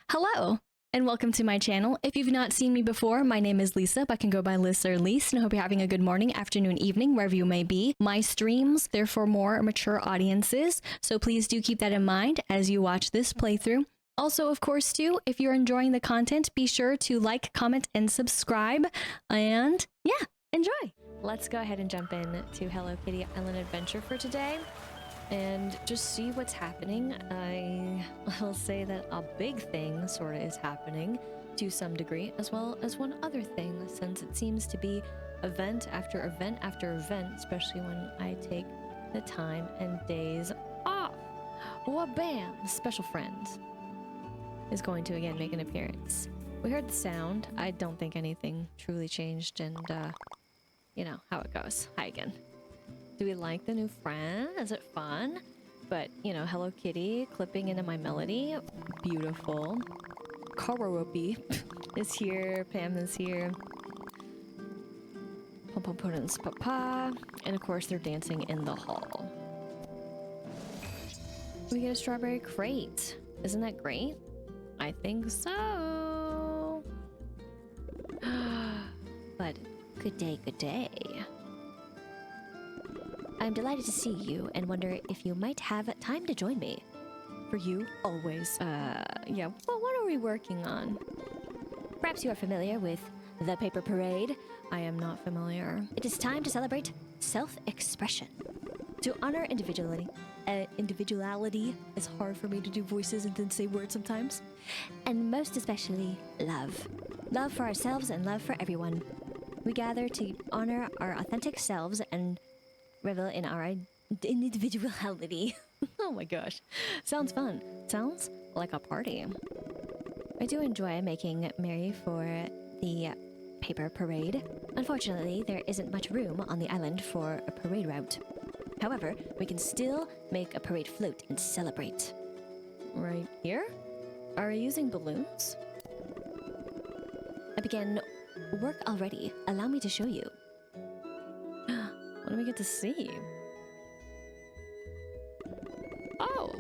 Hello, and welcome to my channel. If you've not seen me before, my name is Lisa, but can go by Liz or Lise, and I hope you're having a good morning, afternoon, evening, wherever you may be. My streams, they're for more mature audiences, so please do keep that in mind as you watch this playthrough. Also, of course, too, if you're enjoying the content, be sure to like, comment, and subscribe, and yeah, enjoy! Let's go ahead and jump in to Hello Kitty Island Adventure for today and just see what's happening. I will say that a big thing sort of is happening to some degree, as well as one other thing, since it seems to be event after event after event, especially when I take the time and days off. Wha-bam! Special friend is going to again make an appearance. We heard the sound. I don't think anything truly changed, and you know how it goes. Hi again. Do we like the new friend? Is it fun? But, you know, Hello Kitty clipping into my melody. Beautiful. Karaoke is here. Pam is here. Pom Pom Puddin's Papa. And of course, they're dancing in the hall. We get a strawberry crate. Isn't that great? I think so. But good day, good day. I'm delighted to see you and wonder if you might have time to join me. For you, always. Yeah, well, what are we working on? Perhaps you are familiar with the paper parade. I am not familiar. It is time to celebrate self-expression. To honor individuality. Individuality is hard for me to do voices and then say words sometimes. And most especially, love. Love for ourselves and love for everyone. We gather to honor our authentic selves and revel in our individuality. Oh my gosh. Sounds fun. Sounds like a party. I do enjoy making merry for the paper parade. Unfortunately, there isn't much room on the island for a parade route. However, we can still make a parade float and celebrate. Right here? Are we using balloons? I began work already. Allow me to show you. What do we get to see? Oh,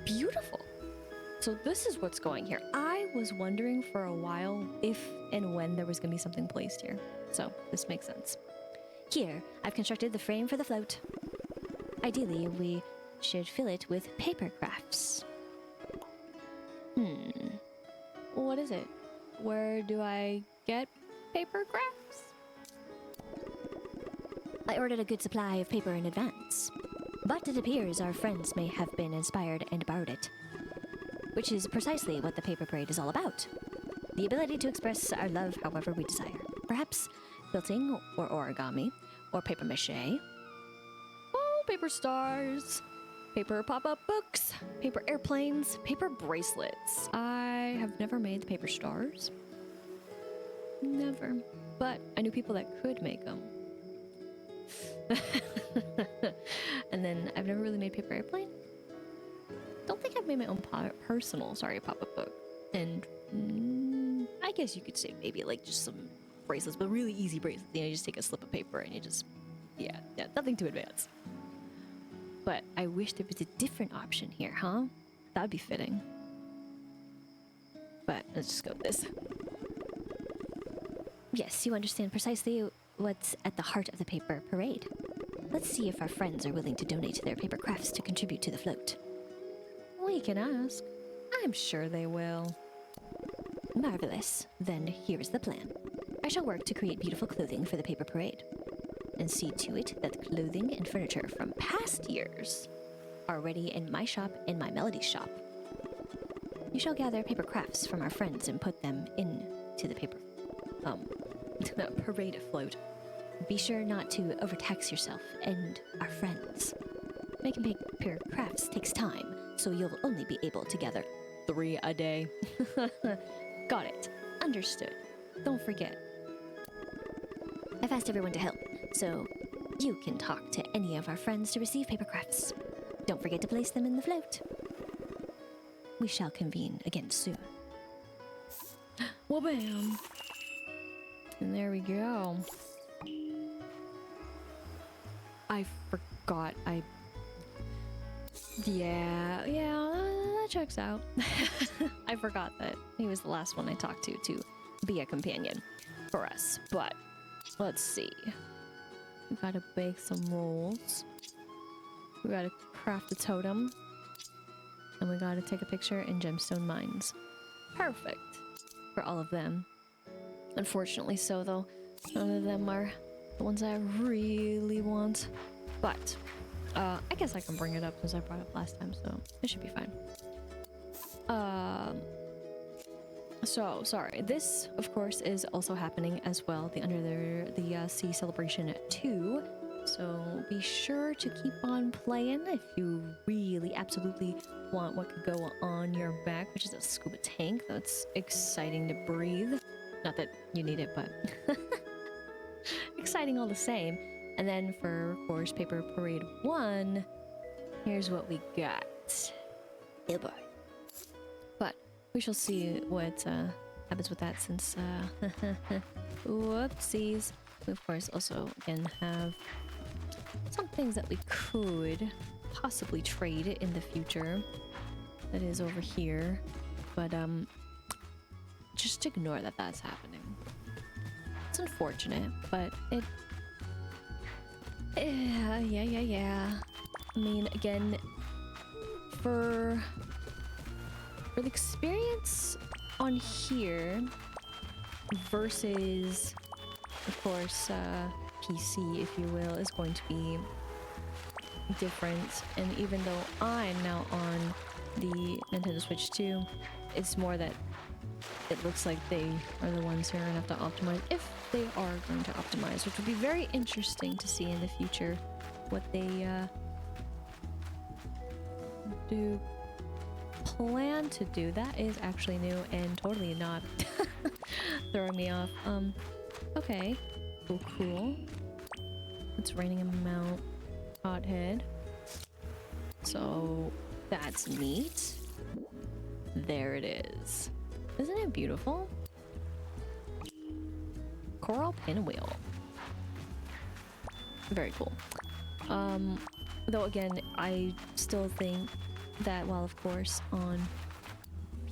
beautiful. So this is what's going here. I was wondering for a while if and when there was going to be something placed here. So this makes sense. Here, I've constructed the frame for the float. Ideally, we should fill it with paper crafts. What is it? Where do I get paper crafts? I ordered a good supply of paper in advance, but it appears our friends may have been inspired and borrowed it, which is precisely what the paper parade is all about. The ability to express our love however we desire. Perhaps quilting or origami or paper mache. Oh, paper stars, paper pop-up books, paper airplanes, paper bracelets. I have never made the paper stars. Never. But I knew people that could make them. And then I've never really made paper airplane. Don't think I've made my own personal, pop-up book. And I guess you could say maybe like just some bracelets, but really easy bracelets. You know, you just take a slip of paper and you just, yeah, nothing too advanced. But I wish there was a different option here, huh? That would be fitting. But let's just go with this. Yes, you understand precisely what's at the heart of the paper parade. Let's see if our friends are willing to donate their paper crafts to contribute to the float. We can ask. I'm sure they will. Marvelous. Then here's the plan. I shall work to create beautiful clothing for the paper parade, and see to it that clothing and furniture from past years are ready in my shop and my Melody's shop. You shall gather paper crafts from our friends and put them into the paper parade float. Be sure not to overtax yourself and our friends. Making paper crafts takes time, so you'll only be able to gather 3 a day. Got it. Understood. Don't forget. I've asked everyone to help, so you can talk to any of our friends to receive paper crafts. Don't forget to place them in the float. We shall convene again soon. Well, bam. And there we go. I forgot. Yeah, that checks out. I forgot that he was the last one I talked to be a companion for us. But let's see. We gotta bake some rolls. We gotta craft a totem. And we gotta take a picture in gemstone mines. Perfect for all of them. Unfortunately so, though. None of them are the ones I really want. But I guess I can bring it up since I brought it up last time, so it should be fine. So sorry. This, of course, is also happening as well. The Under the Sea Celebration 2. So be sure to keep on playing if you really absolutely want what could go on your back, which is a scuba tank. That's exciting to breathe. Not that you need it, but exciting all the same. And then for Course Paper Parade 1, here's what we got. Oh boy. But we shall see what happens with that since whoopsies. We of course also again have some things that we could possibly trade in the future. That is over here. But just ignore that that's happening. It's unfortunate, but it yeah. I mean, again, for the experience on here versus, of course, PC, if you will, is going to be different. And even though I'm now on the Nintendo Switch 2, it's more that it looks like they are the ones who are going to have to optimize, if they are going to optimize, which would be very interesting to see in the future what they do plan to do. That is actually new and totally not throwing me off. Okay. Cool. It's raining a Mount Hothead. So that's neat. There it is. Isn't it beautiful? Coral pinwheel. Very cool. Though again, I still think that while of course on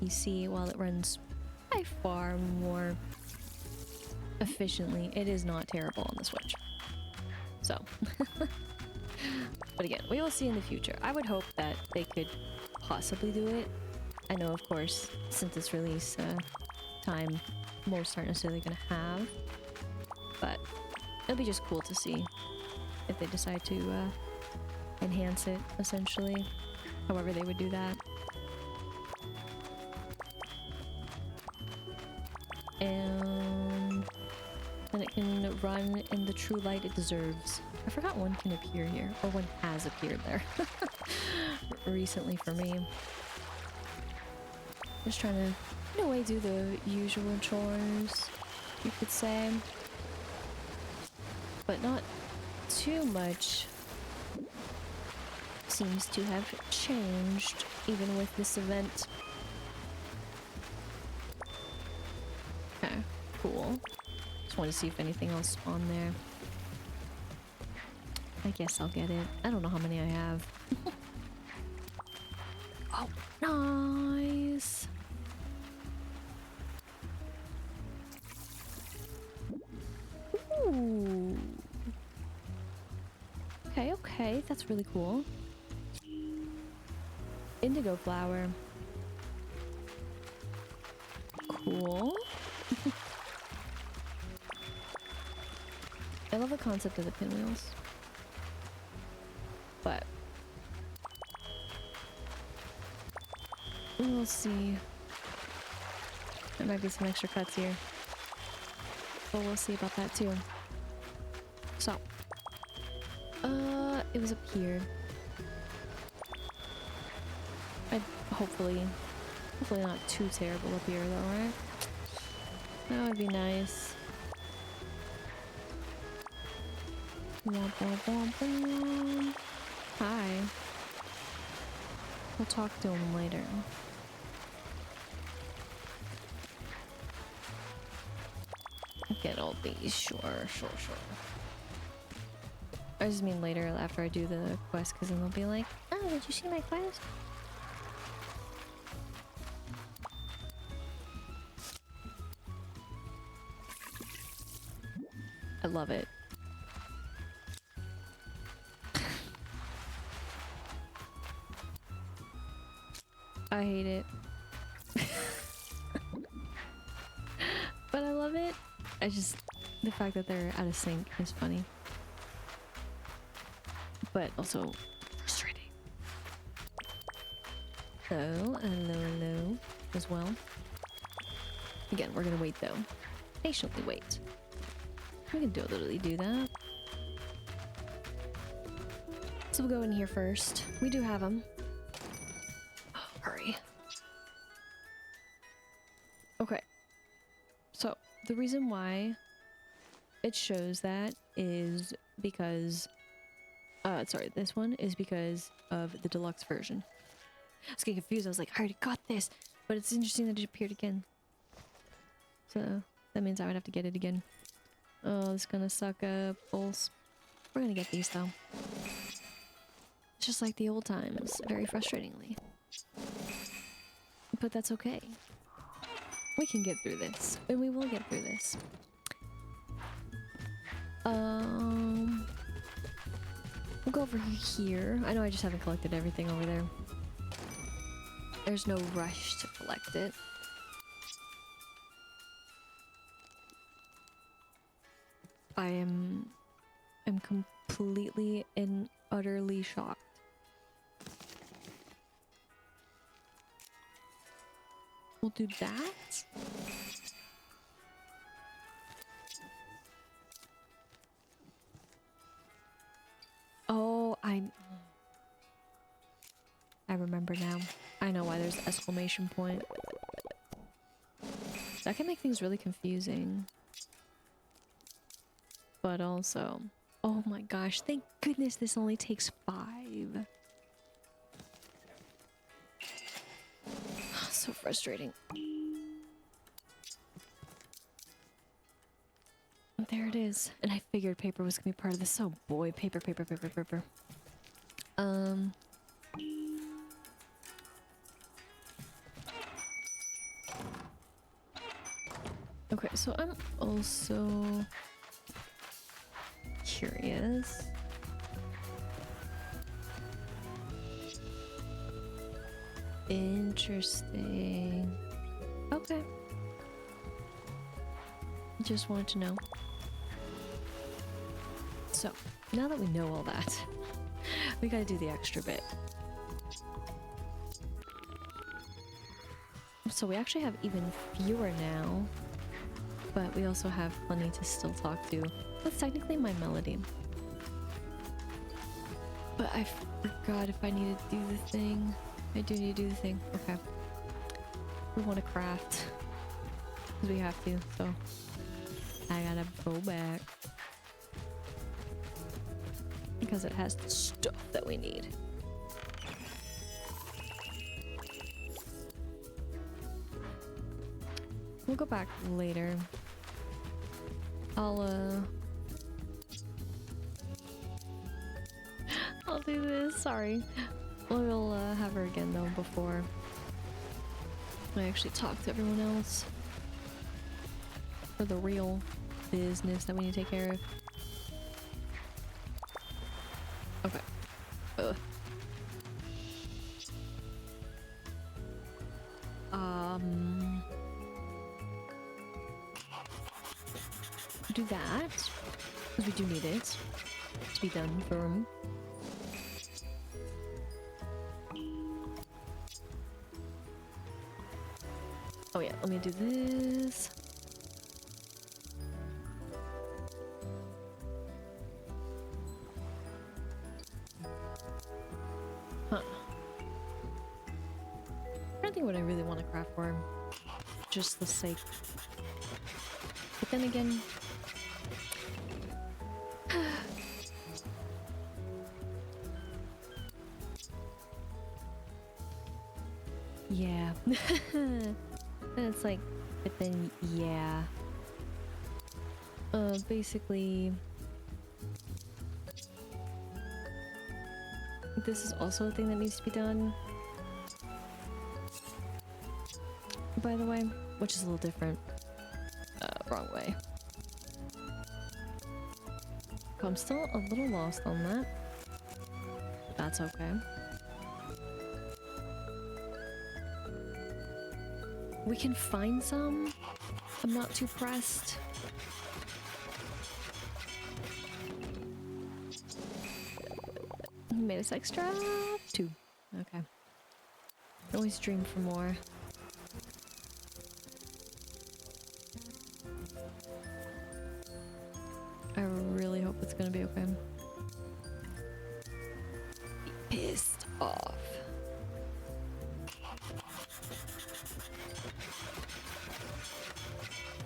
PC, while it runs by far more efficiently, it is not terrible on the Switch. So, but again, we will see in the future. I would hope that they could possibly do it. I know, of course, since its release time, most aren't necessarily going to have, but it'll be just cool to see if they decide to enhance it, essentially, however they would do that. And then it can run in the true light it deserves. I forgot one can appear here, or one has appeared there recently for me. Just trying to, in a way, do the usual chores, you could say. But not too much seems to have changed, even with this event. Okay, cool. Just want to see if anything else spawned there. I guess I'll get it. I don't know how many I have. Oh, nice! Ooh. Okay, that's really cool. Indigo flower. Cool. I love the concept of the pinwheels. But we'll see. There might be some extra cuts here. But we'll see about that too. So, it was up here. Hopefully not too terrible up here though, right? That would be nice. Womp, womp, womp, womp. Hi. We'll talk to him later. Get all these, sure. I just mean later after I do the quest, because then they'll be like, oh, did you see my quest? I love it. I hate it. But I love it. The fact that they're out of sync is funny. But also frustrating. Hello, hello as well. Again, we're gonna wait though. Patiently wait. We can literally do that. So we'll go in here first. We do have them. Oh, hurry. Okay. So the reason why it shows that is because sorry, this one is because of the deluxe version. I was getting confused. I was like, I already got this, but it's interesting that it appeared again. So that means I would have to get it again. Oh, it's gonna suck up balls. We're gonna get these though. It's just like the old times, very frustratingly. But that's okay. We can get through this, and we will get through this. We'll go over here. I know I just haven't collected everything over there. There's no rush to collect it. I'm completely and utterly shocked. We'll do that. Oh, I remember now. I know why there's an exclamation point. That can make things really confusing. But also, oh my gosh, thank goodness this only takes 5. So frustrating. There it is. And I figured paper was gonna be part of this. Oh boy, paper. Okay, so I'm also curious. Interesting. Okay. Just wanted to know. So, now that we know all that, we gotta do the extra bit. So we actually have even fewer now, but we also have plenty to still talk to. That's technically my melody. But I forgot if I need to do the thing. I do need to do the thing. Okay. We want to craft. Because we have to, so I gotta go back. Because it has the stuff that we need. We'll go back later. I'll do this. Sorry. We'll have her again though before I actually talk to everyone else for the real business that we need to take care of. Okay. Do that because we do need it to be done for him. Oh yeah, let me do this. Huh. I don't think what I really want to craft for him. Just the sake. But then again, yeah. And it's like, but then, yeah. Basically, this is also a thing that needs to be done. By the way, which is a little different. Wrong way. I'm still a little lost on that. But that's okay. We can find some. I'm not too pressed. Made us extra 2. Okay. Always dream for more. I really hope it's gonna be okay. Be pissed off.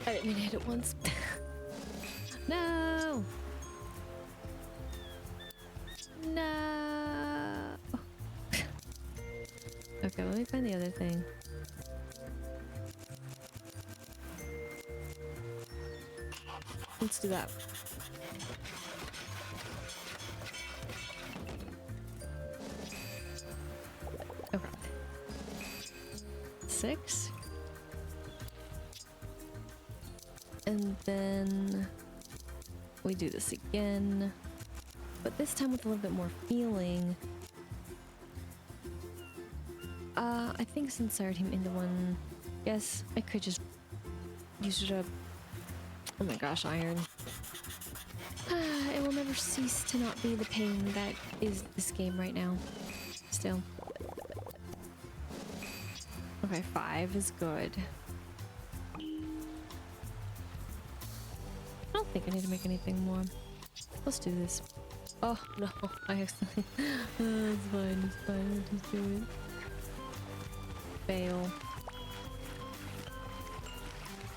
I didn't mean to hit it once. No! No! Okay, let me find the other thing. Let's do that. Okay. 6. And then we do this again, but this time with a little bit more feeling. I think since I already him into one, yes, I could just use it up. Oh my gosh, iron. It will never cease to not be the pain that is this game right now. Still. Okay, 5 is good. I don't think I need to make anything more. Let's do this. Oh, no. I accidentally... it's fine, it's fine. I'll just do it. Fail.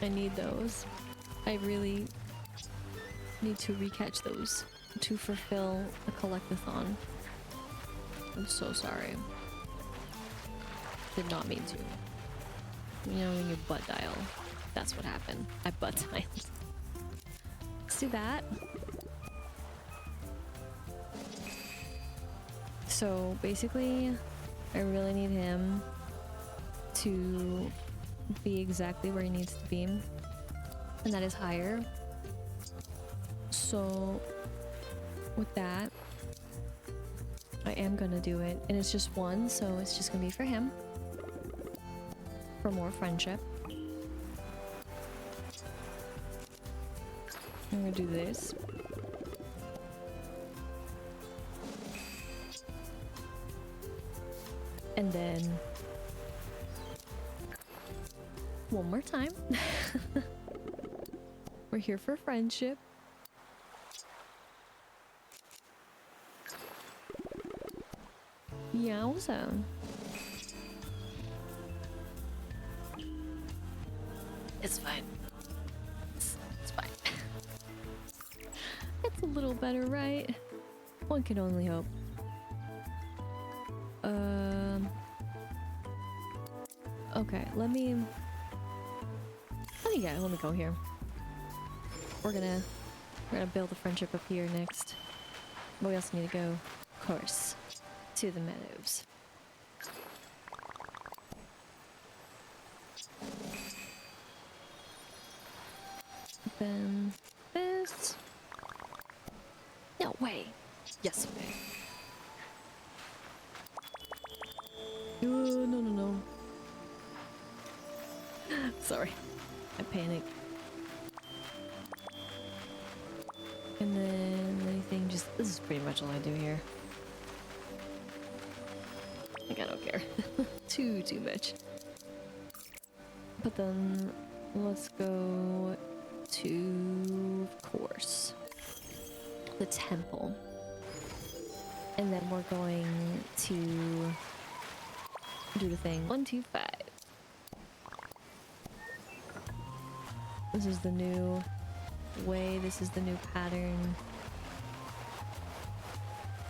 I need those. I really need to recatch those to fulfill a collectathon. I'm so sorry. Did not mean to. You know, when you butt dial. That's what happened. I butt dialed. Let's do that. So basically, I really need him to be exactly where he needs to be, and that is higher. So with that, I am gonna do it, and it's just 1, so it's just gonna be for him, for more friendship. I'm gonna do this. And then one more time. We're here for friendship. Yowza. It's fine. It's fine. It's a little better, right? One can only hope. Okay, let me go here. We're gonna build a friendship up here next. But we also need to go, of course, to the meadows. Then this. No way. Yes way. No. Sorry. I panicked. And then anything just... This is pretty much all I do here. Like, I don't care. too much. But then let's go to, of course, the temple. And then we're going to do the thing. 1, 2, 5. This is the new way. This is the new pattern.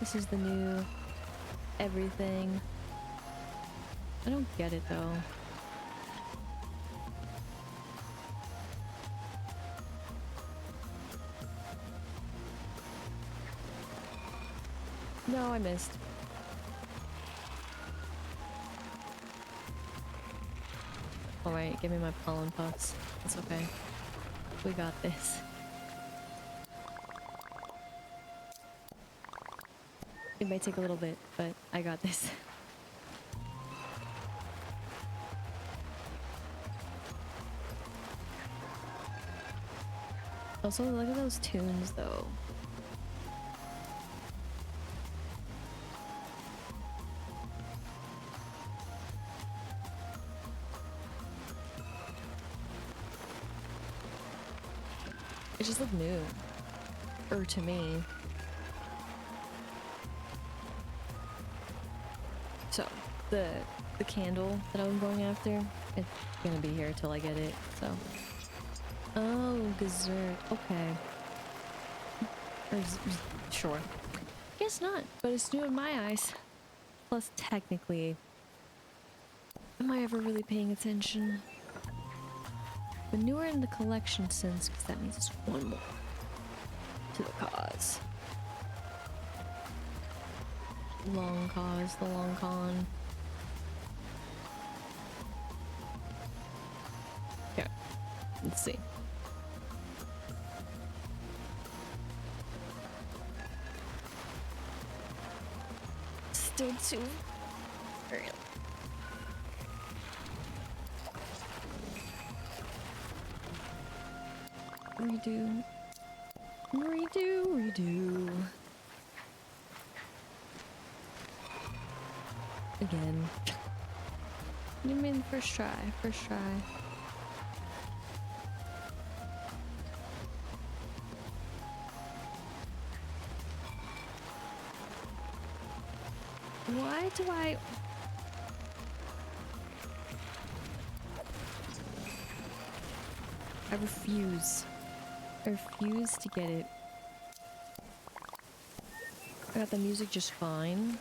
This is the new everything. I don't get it though. No, I missed. Alright, give me my pollen puffs. It's okay. We got this. It might take a little bit, but I got this. Also, look at those tunes, though. It just looked new. Or to me. So, the candle that I'm going after, it's gonna be here till I get it, so. Oh, dessert. Okay. Sure. Guess not, but it's new in my eyes. Plus, technically, am I ever really paying attention? But newer in the collection since, because that means it's one more to the cause. Long cause, the long con. Okay, let's see. Still too early. Redo. Redo, redo. Again. You mean first try, first try. Why do I... I refuse. I refuse to get it. I got the music just fine.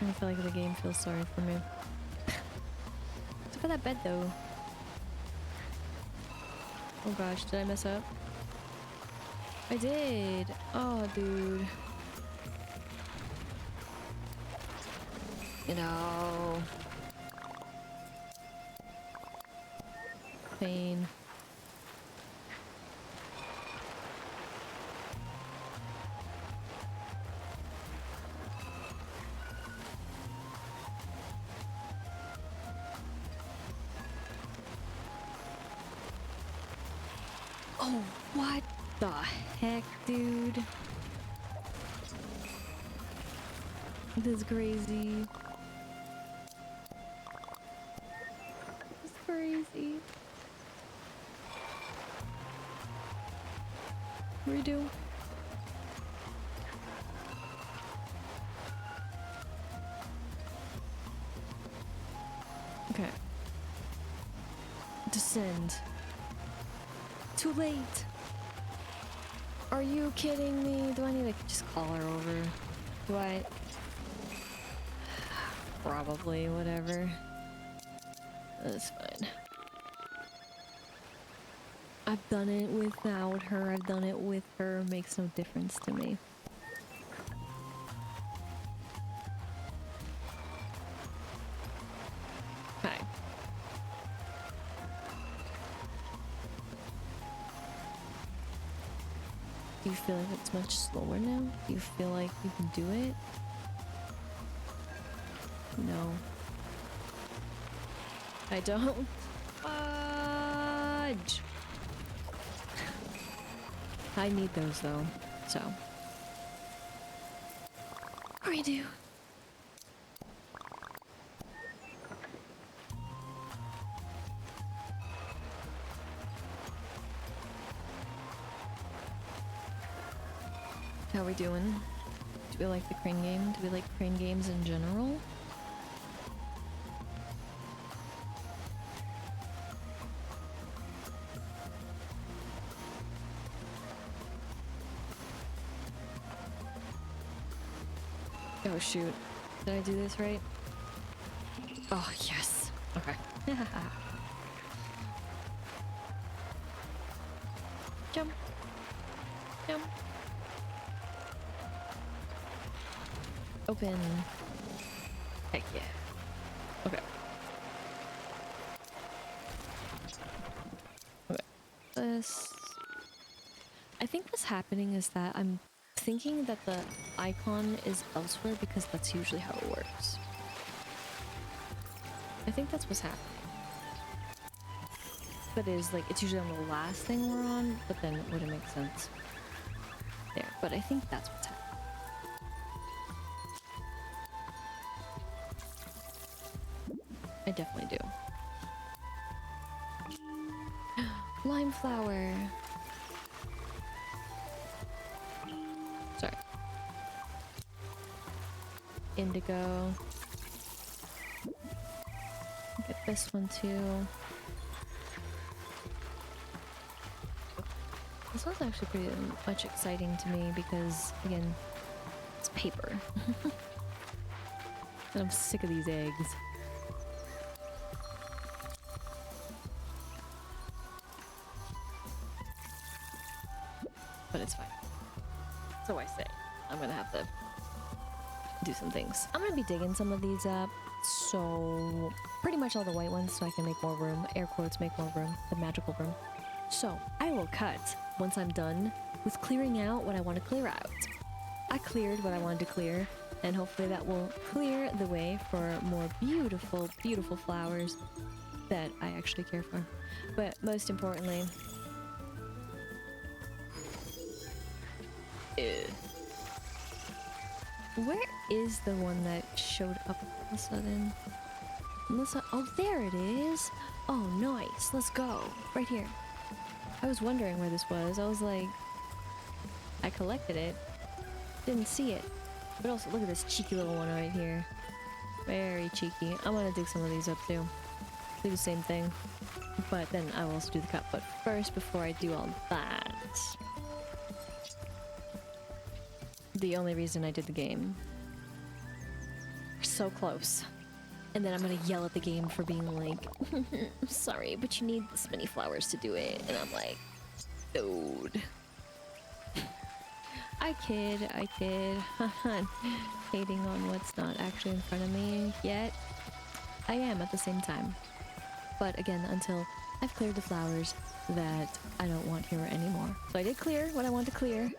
I feel like the game feels sorry for me. Look at that bed though. Oh gosh, did I mess up? I did! Oh dude. You know. Pain. Oh, what the heck, dude? This is crazy. This is crazy. Redo. Okay. Descend. Too late. Are you kidding me? Do I need to just call her over? Do I? Probably, whatever. That's fine. I've done it without her. I've done it with her. Makes no difference to me. Hi. Do you feel like it's much slower now? Do you feel like you can do it? No. I don't. Fudge! I need those though, so. Redo. How are we doing? Do we like the crane game? Do we like crane games in general? Oh shoot. Did I do this right? Oh yes. Okay. Jump. Jump. Open. Heck yeah. Okay. Okay. This. think what's happening is that I'm thinking that the icon is elsewhere because that's usually how it works. I think that's what's happening. But is like it's usually on the last thing we're on, but then it wouldn't make sense there. But I think that's what's happening. I definitely do. Lime flower. Sorry. Indigo. Get this one too. This one's actually pretty much exciting to me because, again, it's paper. And I'm sick of these eggs. But it's fine. So I say, I'm gonna have to do some things. I'm gonna be digging some of these up. So, pretty much all the white ones so I can make more room. Air quotes, make more room. The magical room. So, I will cut once I'm done with clearing out what I want to clear out. I cleared what I wanted to clear, and hopefully that will clear the way for more beautiful, beautiful flowers that I actually care for. But most importantly, where is the one that showed up all of a sudden? Oh, there it is. Oh, nice. Let's go. Right here. I was wondering where this was. I was like, I collected it. Didn't see it. But also, look at this cheeky little one right here. Very cheeky. I'm gonna dig some of these up too. Do the same thing. But then I will also do the cut. But first, before I do all that, the only reason I did the game. We're so close. And then I'm gonna yell at the game for being like, sorry, but you need this many flowers to do it. And I'm like, dude. I kid. Hating on what's not actually in front of me yet. I am at the same time. But again, until I've cleared the flowers that I don't want here anymore. So I did clear what I wanted to clear.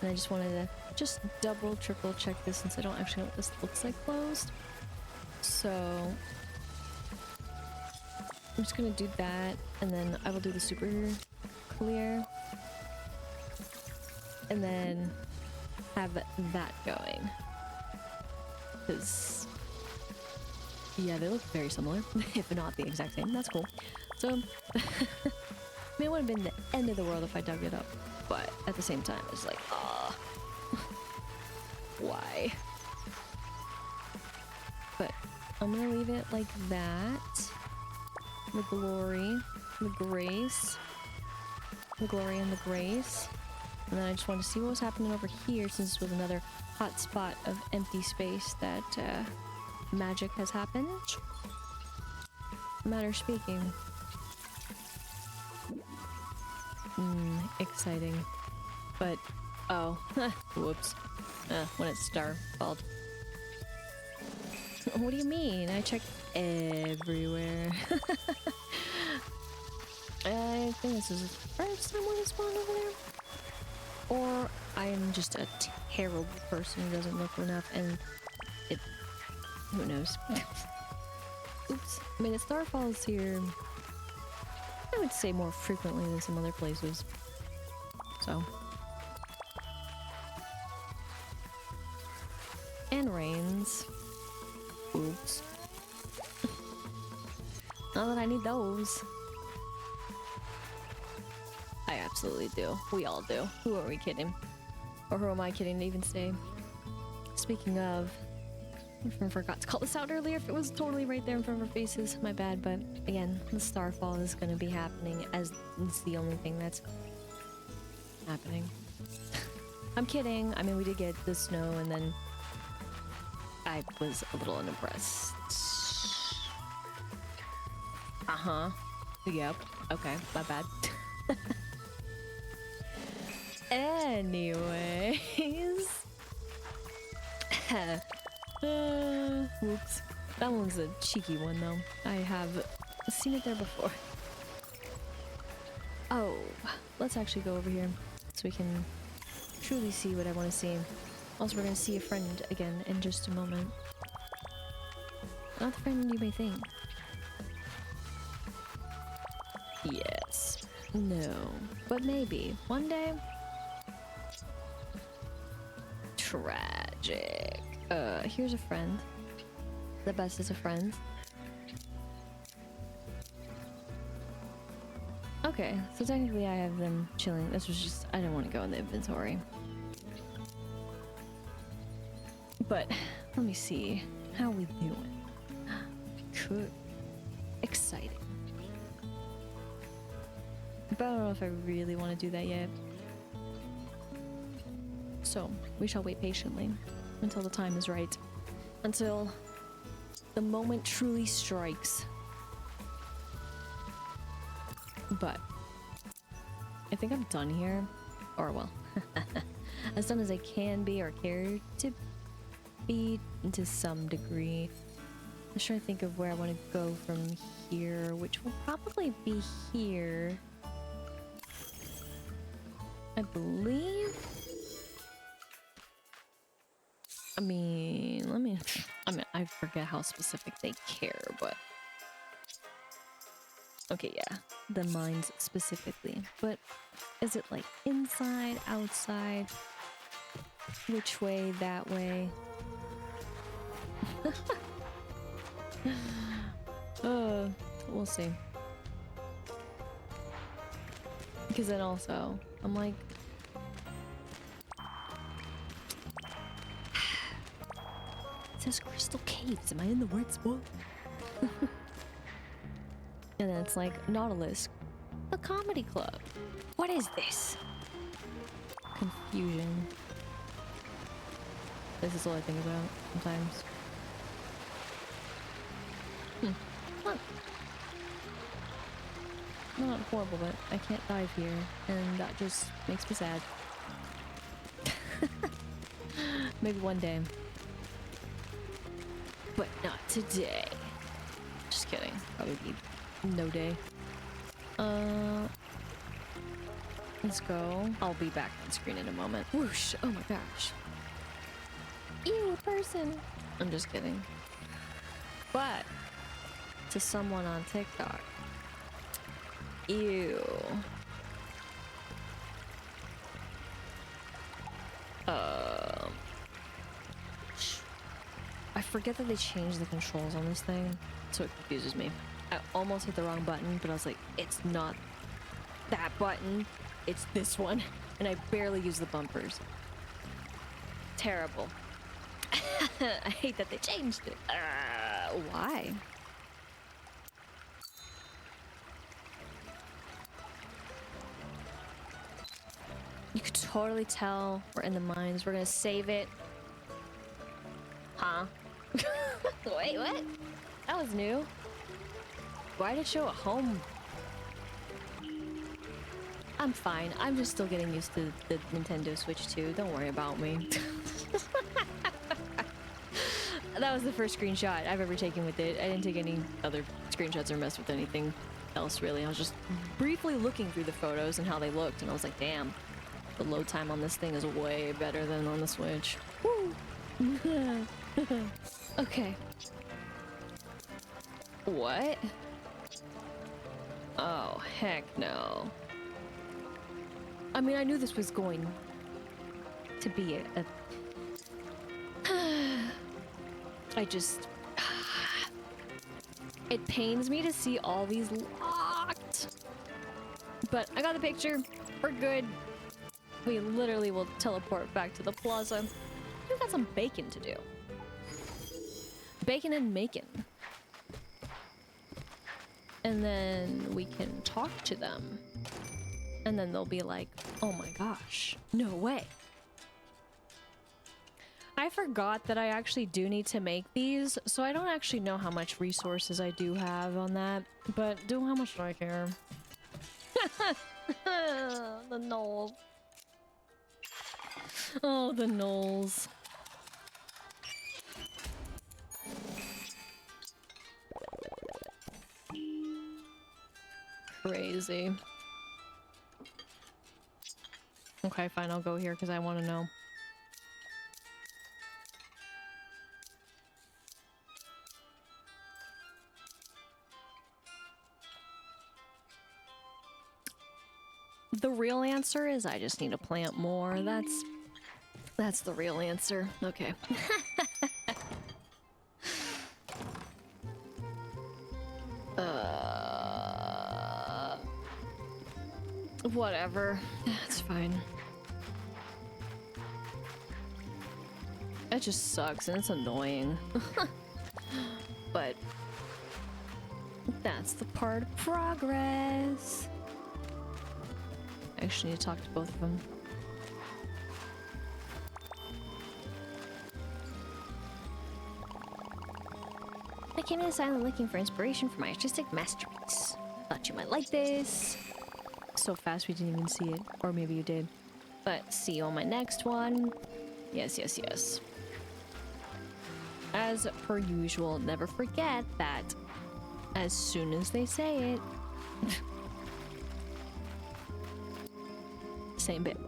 And I just wanted to just double, triple check this since I don't actually know what this looks like closed. So I'm just gonna do that, and then I will do the super clear, and then have that going. Because, yeah, they look very similar, if not the exact same. That's cool. So, I mean, it would have been the end of the world if I dug it up, but at the same time, it's like, ah, why? But I'm gonna leave it like that. The glory, the grace, the glory and the grace. And then I just wanted to see what was happening over here since this was another hot spot of empty space that magic has happened. Matter speaking. Exciting. But, oh, whoops. When it's star-falled. What do you mean? I checked everywhere. I think this is the first time we spawned over there. Or I am just a terrible person who doesn't look enough and it... who knows? Oops. I mean, it starfalls here, I would say, more frequently than some other places. So... and rains. Oops. Not that I need those. I absolutely do. We all do. Who are we kidding? Or who am I kidding to even say? Speaking of, I forgot to call this out earlier if it was totally right there in front of our faces. My bad, but again, the starfall is going to be happening as it's the only thing that's happening. I'm kidding. I mean, we did get the snow and then I was a little unimpressed. Uh-huh. Yep. Okay, my bad. Anyways. Whoops. That one's a cheeky one, though. I have seen it there before. Oh, let's actually go over here. so we can truly see what I want to see. Also, we're gonna see a friend again in just a moment. Not the friend you may think. Yes. No. But maybe. One day. Tragic. Here's a friend. The best is a friend. Okay, so technically I have them chilling. This was just, I didn't want to go in the inventory. But, let me see. How we doing? Cool. Exciting. But I don't know if I really want to do that yet. So, we shall wait patiently until the time is right. Until the moment truly strikes. But I think I'm done here. Or, well, as done as I can be or care to be to some degree. I'm trying to think of where I want to go from here, which will probably be here. I believe. I mean, I forget how specific they care, but okay, yeah, the mines specifically. But is it like inside, outside? Which way, that way? We'll see. Because then also, I'm like, it says Crystal Caves. Am I in the right spot? And then it's like Nautilus, the comedy club. What is this? Confusion. This is all I think about sometimes. Not horrible, but I can't dive here, and that just makes me sad. Maybe one day. But not today. Just kidding. Probably no day. Let's go. I'll be back on screen in a moment. Whoosh! Oh my gosh. Ew, person! I'm just kidding. But to someone on TikTok. Ew. I forget that they changed the controls on this thing, so it confuses me. I almost hit the wrong button, but I was like, it's not that button, it's this one. And I barely use the bumpers. Terrible. I hate that they changed it. Why? You could totally tell we're in the mines. We're gonna save it. Huh? Wait, what? That was new. Why did it show a home? I'm fine. I'm just still getting used to the Nintendo Switch 2. Don't worry about me. That was the first screenshot I've ever taken with it. I didn't take any other screenshots or mess with anything else, really. I was just briefly looking through the photos and how they looked, and I was like, damn, the load time on this thing is way better than on the Switch. Woo! Okay. What? Oh, heck no. I mean, I knew this was going to be a I just... It pains me to see all these locked. But I got the picture. We're good. We literally will teleport back to the plaza. We've got some bacon to do. Bacon and macon. And then we can talk to them. And then they'll be like, oh my gosh, no way. I forgot that I actually do need to make these, so I don't actually know how much resources I do have on that, but do how much do I care? The gnolls. Oh, the gnolls. Crazy. Okay, fine, I'll go here because I want to know. The real answer is I just need to plant more. That's the real answer. Okay. Whatever. It's fine. It just sucks and it's annoying. But that's the part of progress. I actually need to talk to both of them. I came to this island looking for inspiration for my artistic masterpiece. Thought you might like this. So fast we didn't even see it. Or maybe you did. But see you on my next one. Yes, yes, yes. As per usual, never forget that as soon as they say it. Same bit.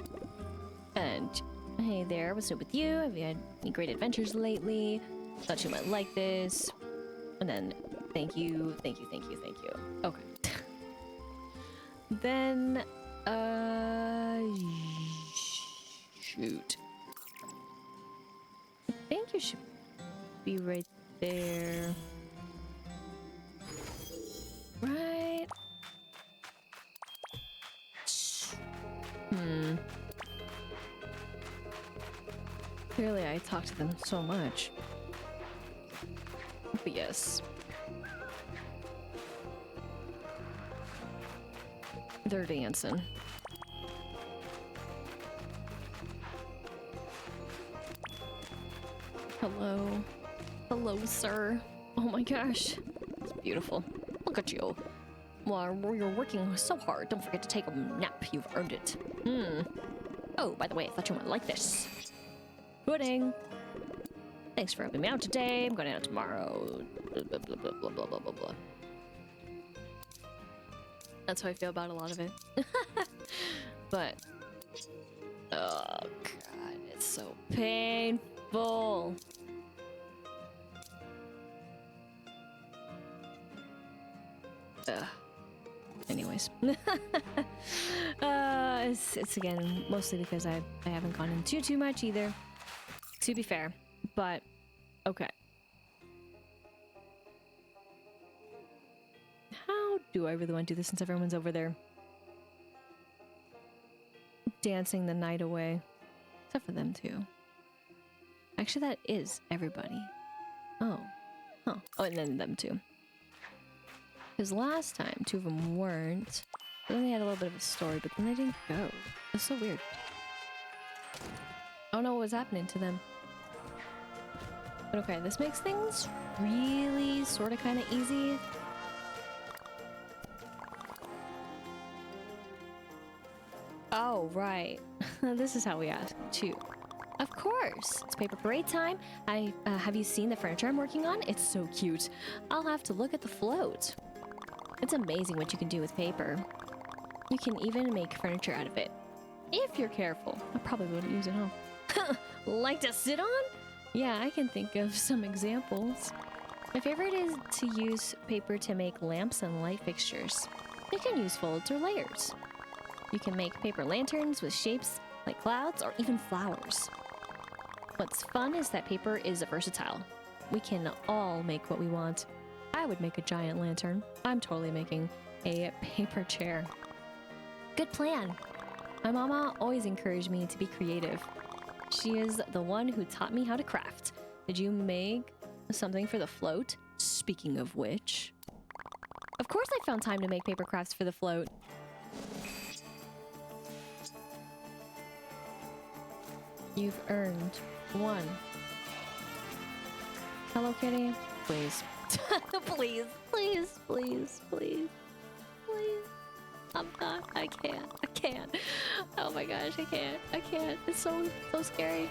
And hey there, what's up with you? Have you had any great adventures lately? Thought you might like this. And then thank you, thank you, thank you, thank you. Okay. Then shoot. I think you should be right there. Right? Clearly I talk to them so much. But yes. They're dancing. Hello. Hello, sir. Oh my gosh. It's beautiful. Look at you. Well, you're working so hard. Don't forget to take a nap. You've earned it. Oh, by the way, I thought you might like this. Pudding. Thanks for helping me out today. I'm going out tomorrow. Blah, blah, blah, blah, blah, blah, blah, blah. That's how I feel about a lot of it. But, oh god, it's so painful. Anyways. It's again, mostly because I haven't gone into too much either. To be fair, but okay. How do I really want to do this since everyone's over there? Dancing the night away. Except for them too. Actually, that is everybody. Oh. Huh. Oh, and then them too. Because last time, two of them weren't. But then they had a little bit of a story, but then they didn't go. It's so weird. I don't know what was happening to them. But okay, this makes things really sort of kind of easy. Oh, right. This is how we ask, too. Of course. It's paper parade time. Have you seen the furniture I'm working on? It's so cute. I'll have to look at the float. It's amazing what you can do with paper. You can even make furniture out of it. If you're careful. I probably wouldn't use it, huh? Like to sit on? Yeah, I can think of some examples. My favorite is to use paper to make lamps and light fixtures. You can use folds or layers. You can make paper lanterns with shapes like clouds or even flowers. What's fun is that paper is versatile. We can all make what we want. I would make a giant lantern. I'm totally making a paper chair. Good plan. My mama always encouraged me to be creative. She is the one who taught me how to craft. Did you make something for the float? Speaking of which. Of course I found time to make paper crafts for the float. You've earned one. Hello, Kitty. Please. Please, please, please, please, please. I'm not. I can't. Oh my gosh, I can't. It's so scary.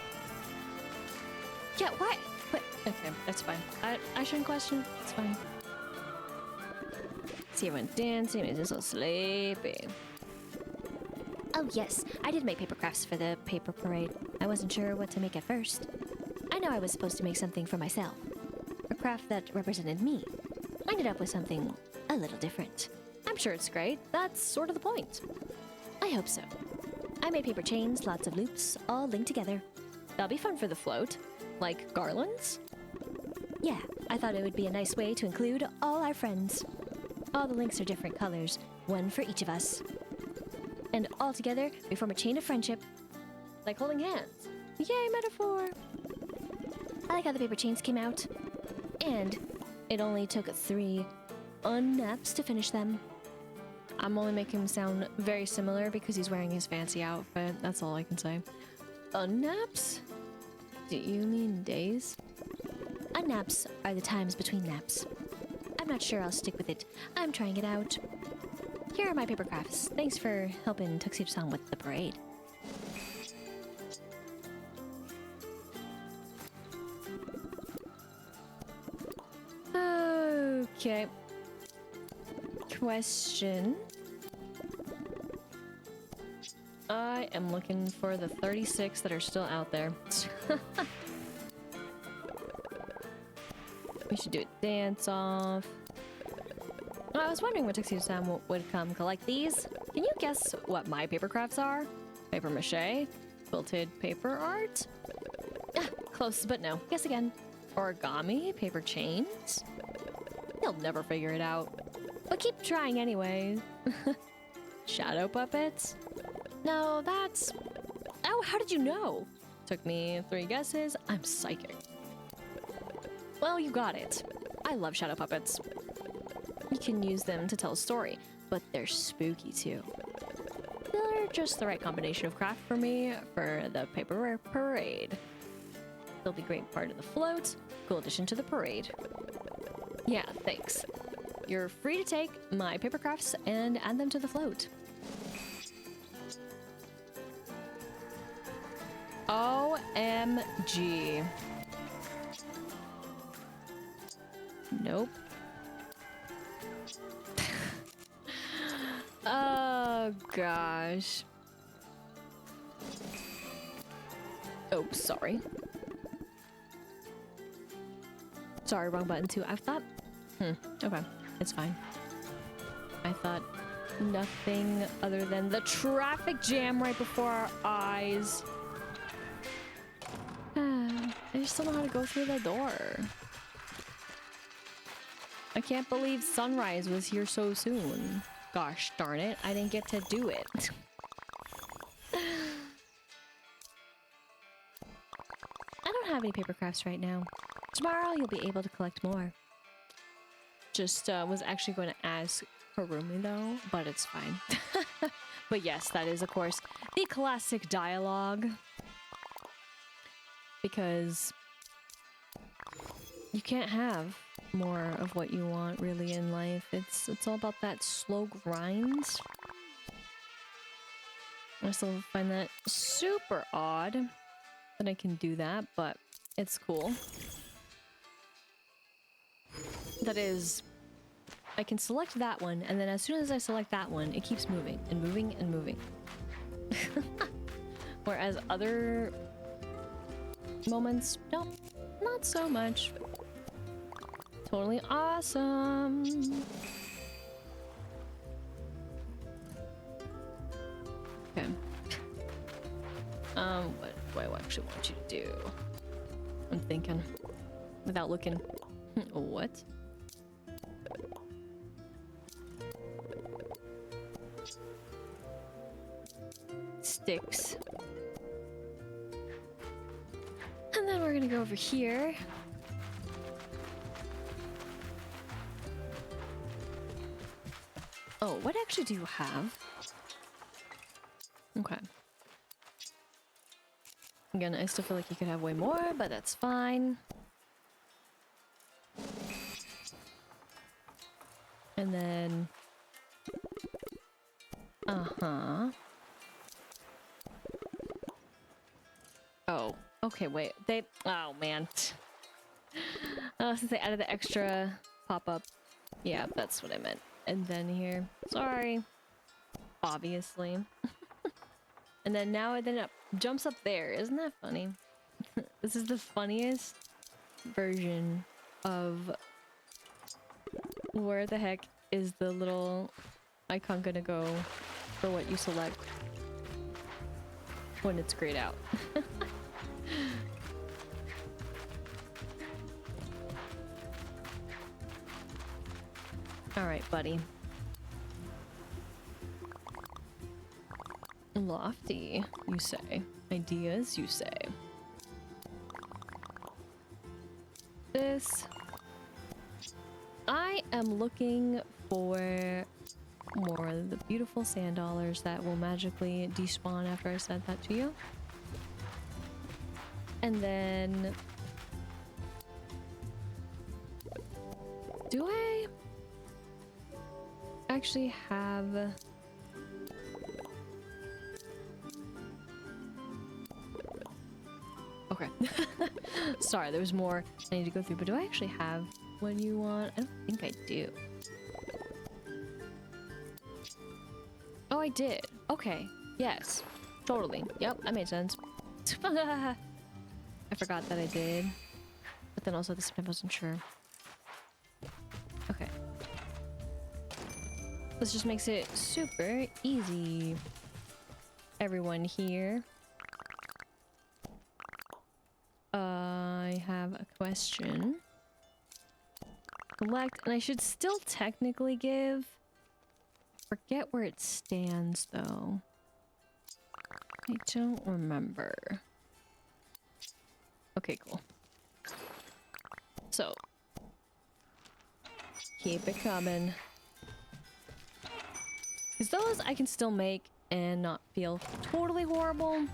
Yeah, what? Okay, that's fine. I shouldn't question. It's fine. See everyone dancing. It's just so sleepy. Oh yes, I did make paper crafts for the paper parade. I wasn't sure what to make at first. I know I was supposed to make something for myself. A craft that represented me. I ended up with something a little different. I'm sure it's great. That's sort of the point. I hope so. I made paper chains, lots of loops, all linked together. That'll be fun for the float. Like garlands? Yeah, I thought it would be a nice way to include all our friends. All the links are different colors, one for each of us. And all together, we form a chain of friendship. Like holding hands. Yay, metaphor! I like how the paper chains came out. And it only took 3 unnaps to finish them. I'm only making him sound very similar because he's wearing his fancy outfit. That's all I can say. Unnaps? Do you mean days? Unnaps are the times between naps. I'm not sure I'll stick with it. I'm trying it out. Here are my paper crafts. Thanks for helping Tuxedo-san with the parade. Okay. Question. I am looking for the 36 that are still out there. We should do a dance off. I was wondering when Tuxedo-san would come collect these. Can you guess what my paper crafts are? Paper mache? Quilted paper art? Ah, close, but no. Guess again. Origami? Paper chains? He'll never figure it out. But keep trying anyway. Shadow puppets? No, that's... Oh, how did you know? Took me 3 guesses. I'm psychic. Well, you got it. I love shadow puppets. You can use them to tell a story, but they're spooky too. They're just the right combination of craft for me for the paper parade. They'll be a great part of the float. Cool addition to the parade. Yeah, thanks. You're free to take my paper crafts and add them to the float. OMG. Nope. Oh gosh. Oh, sorry. Sorry, wrong button too. I thought... okay. It's fine. I thought nothing other than the traffic jam right before our eyes. I just don't know how to go through the door. I can't believe sunrise was here so soon. Gosh darn it, I didn't get to do it. I don't have any paper crafts right now. Tomorrow you'll be able to collect more. Just was actually going to ask Harumi though, but it's fine. But yes, that is of course the classic dialogue. Because you can't have more of what you want really in life. It's all about that slow grind. I still find that super odd that I can do that, but it's cool. That is, I can select that one, and then as soon as I select that one, it keeps moving and moving and moving. Whereas other moments, no, not so much. Totally awesome. Okay. What do I actually want you to do? I'm thinking without looking. What? Sticks. And then we're gonna go over here. Oh, what actually do you have? Okay. Again, I still feel like you could have way more, but that's fine. And then... Uh-huh. Oh, okay, wait. They... Oh, man. Since they added the extra pop-up. Yeah, that's what I meant. And then here. Sorry. Obviously. And then now it jumps up there. Isn't that funny? This is the funniest version of where the heck is the little icon gonna go for what you select when it's grayed out. All right, buddy. Lofty, you say. Ideas, you say. This. I am looking for more of the beautiful sand dollars that will magically despawn after I said that to you. And then... do I actually have... okay. Sorry, there was more I need to go through, but do I actually have what you want? I don't think I do. Oh, I did. Okay. Yes. Totally. Yep, that made sense. I forgot that I did. But then also at the same time I wasn't sure. Okay. This just makes it super easy. Everyone here. I have a question. Collect, and I should still technically give. Forget where it stands though. I don't remember. Okay, cool. So keep it coming. Because those I can still make and not feel totally horrible.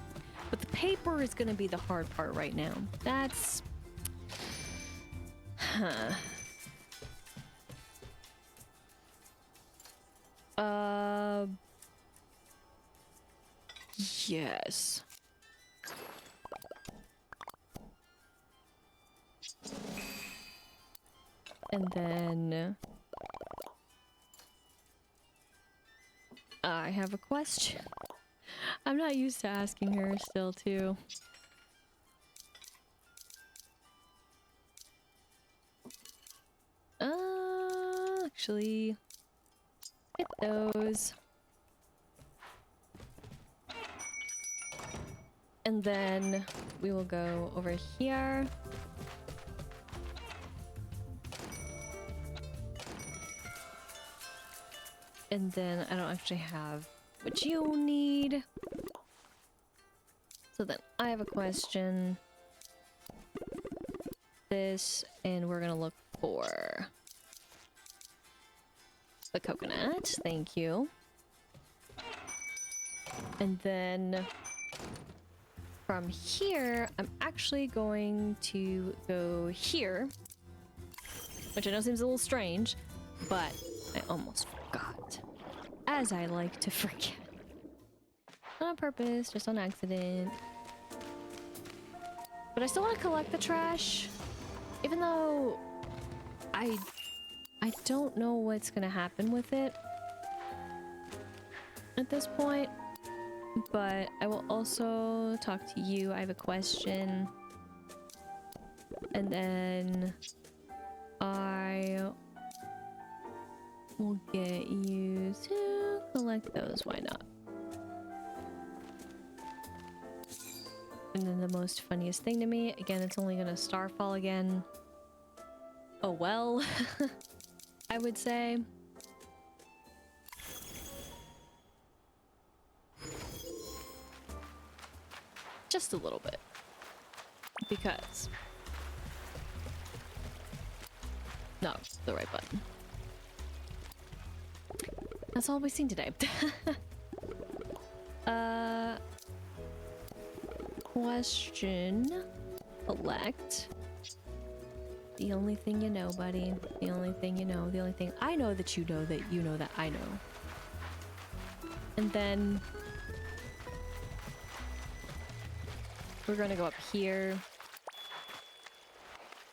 But the paper is gonna be the hard part right now. That's... huh. Yes. And then... I have a question. I'm not used to asking her still, too. Actually... get those. And then we will go over here. And then I don't actually have what you need. So then I have a question. This, and we're gonna look for the coconut. Thank you. And then from here, I'm actually going to go here, which I know seems a little strange, but I almost forgot, as I like to forget. Not on purpose, just on accident. But I still want to collect the trash, even though I don't know what's gonna happen with it at this point. But I will also talk to you. I have a question. And then I will get you to collect those. Why not? And then the most funniest thing to me, again, it's only gonna starfall again. Oh well, I would say. Just a little bit. Because... no, the right button. That's all we've seen today. Question. Collect. The only thing you know, buddy. The only thing you know. The only thing I know that you know that I know. And then... we're gonna go up here.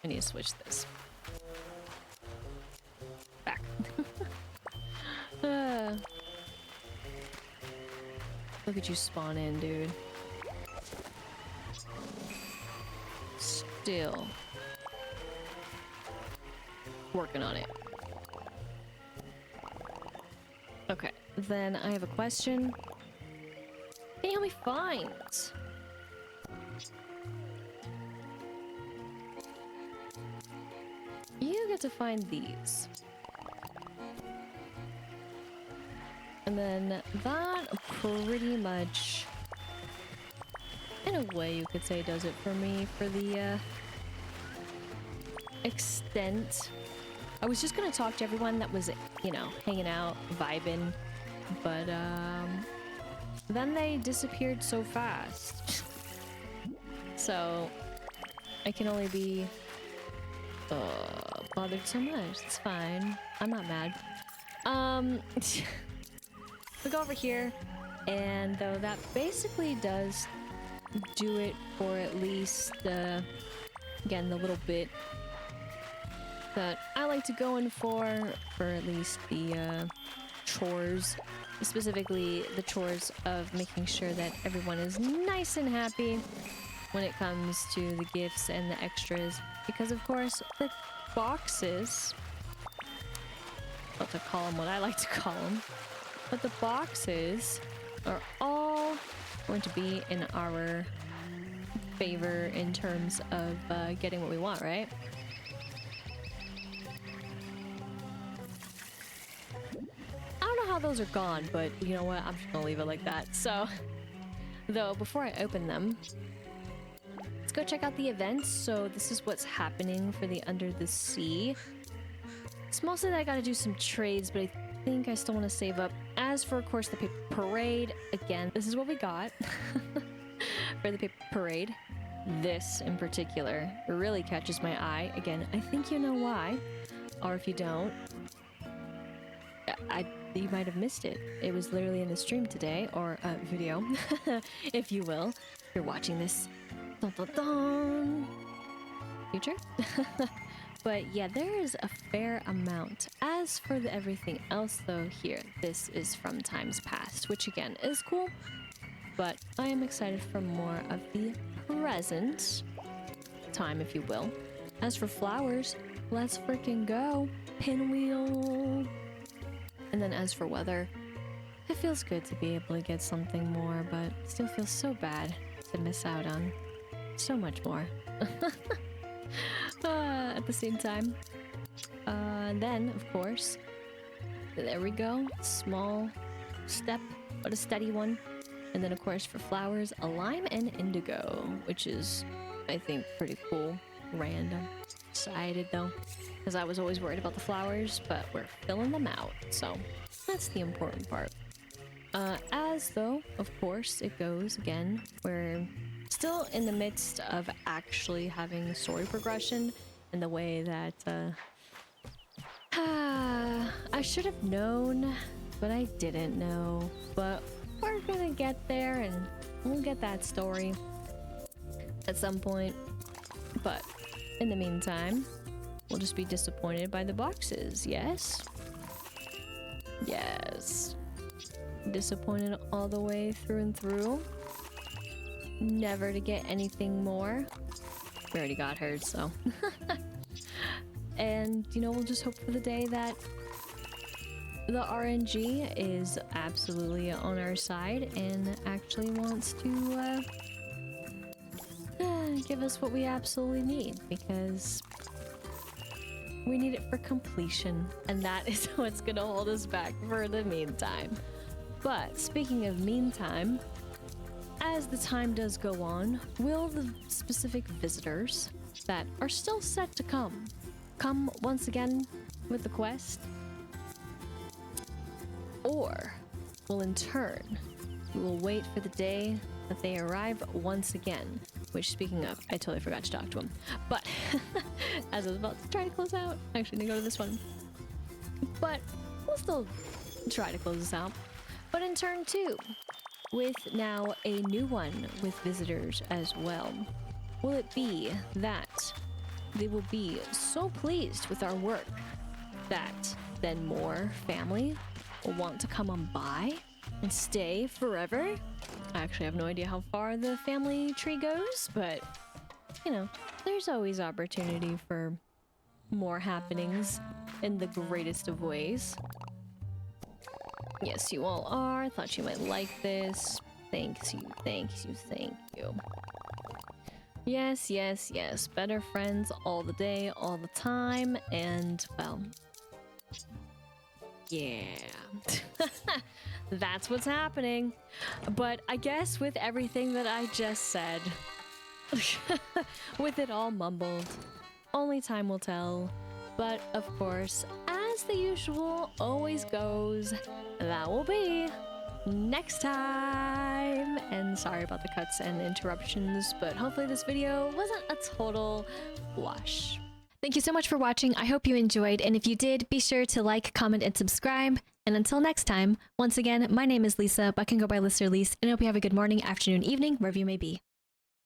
I need to switch this. Back. Look at you spawn in, dude. Still working on it. Okay, then I have a question. Can you help me find? You get to find these. And then that pretty much, in a way you could say, does it for me for the extent. I was just gonna talk to everyone that was, you know, hanging out, vibing, but then they disappeared so fast. So I can only be bothered so much. It's fine. I'm not mad. We go over here, and though that basically does do it for at least again, the little bit that I like to go in for at least the chores, specifically the chores of making sure that everyone is nice and happy when it comes to the gifts and the extras, because of course the boxes, not to call them what I like to call them, but the boxes are all going to be in our favor in terms of getting what we want, right? I don't know how those are gone, but you know what? I'm just gonna leave it like that. So, though, before I open them, let's go check out the events. So this is what's happening for the Under the Sea. It's mostly that I gotta do some trades, but I think I still want to save up. As for, of course, the paper parade, again, this is what we got for the paper parade. This in particular really catches my eye. Again, I think you know why, or if you don't, you might have missed it. It was literally in the stream today, or video, if you will. If you're watching this, dun, dun, dun. Future. But yeah, there is a fair amount. As for everything else though, here, this is from times past, which again is cool, but I am excited for more of the present time, if you will. As for flowers, let's freaking go. Pinwheel. And then as for weather, it feels good to be able to get something more, but still feels so bad to miss out on so much more. At the same time. Then, of course, there we go. Small step, but a steady one. And then, of course, for flowers, a lime and indigo, which is, I think, pretty cool. Random. Excited, though, because I was always worried about the flowers, but we're filling them out, so that's the important part. As though, of course, it goes, again, we're still in the midst of actually having the story progression in the way that I should have known, but I didn't know. But we're gonna get there, and we'll get that story at some point. But in the meantime, we'll just be disappointed by the boxes, yes? Yes. Disappointed all the way through and through. Never to get anything more. We already got hers, so. And, you know, we'll just hope for the day that the RNG is absolutely on our side and actually wants to give us what we absolutely need, because we need it for completion, and that is what's gonna hold us back for the meantime. But speaking of meantime, as the time does go on, will the specific visitors that are still set to come once again with the quest? Or will in turn, we will wait for the day that they arrive once again? Which, speaking of, I totally forgot to talk to him. But as I was about to try to close out, I actually didn't go to this one. But we'll still try to close this out. But in turn 2, with now a new one with visitors as well, will it be that they will be so pleased with our work that then more family will want to come on by and stay forever. I actually have no idea how far the family tree goes, but you know, there's always opportunity for more happenings in the greatest of ways. Yes, you all are. Thought you might like this. Thank you, thank you, thank you. Yes, yes, yes. Better friends all the day, all the time, and, well, yeah. That's what's happening. But I guess with everything that I just said, with it all mumbled, only time will tell. But, of course, as the usual always goes, that will be next time. And sorry about the cuts and interruptions, but hopefully this video wasn't a total wash. Thank you so much for watching. I hope you enjoyed, and if you did, be sure to like, comment, and subscribe. And until next time, once again, my name is Lisa, but I can go by Lister Lise, and I hope you have a good morning, afternoon, evening, wherever you may be.